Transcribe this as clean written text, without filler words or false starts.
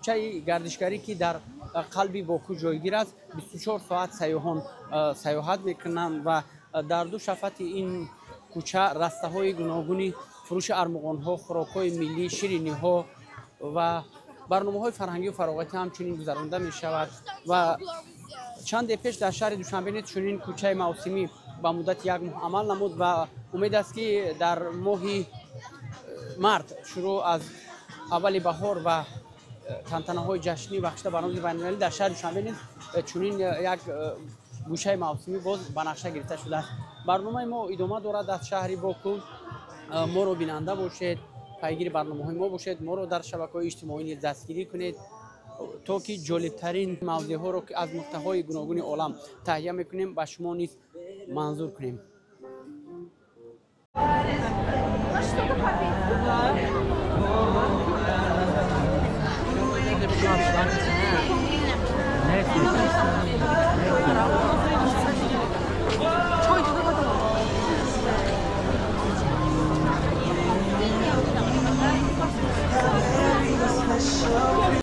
کوچه گردشگری که در قلب باکو جایگیر است. 24 ساعت سیاحان سیاحت میکنند و در دو شفت این کوچه رسته های گوناگونی فروش ارمغان ها، خوراک های ملی، شیرینی ها و برنامه های فرهنگی و فراغتی همچنین گذرانده می شود و چند پیش در شهر دوشنبه نیز چنین کوچه موسمی با مدت یک ماه عمل نمود و امید است که در ماه مارت شروع از اول بهار و تنتنه های جشنی بخشیده برنامه بین‌المللی در شهر دوشنبه نیز چنین یک گوشه موسمی باز به نقشه گرفته شده است. برنامه ما ادامه دارد. از شهر باکو ما رو بیننده باشید، پیگیر برنامه های ما باشید، ما رو در شبکه‌های اجتماعی نیز دستگیری کنید تا که جالبترین موضوع ها رو که از نقطه‌های گوناگون عالم تهیه میکنیم به شما نیز منظور کنیم.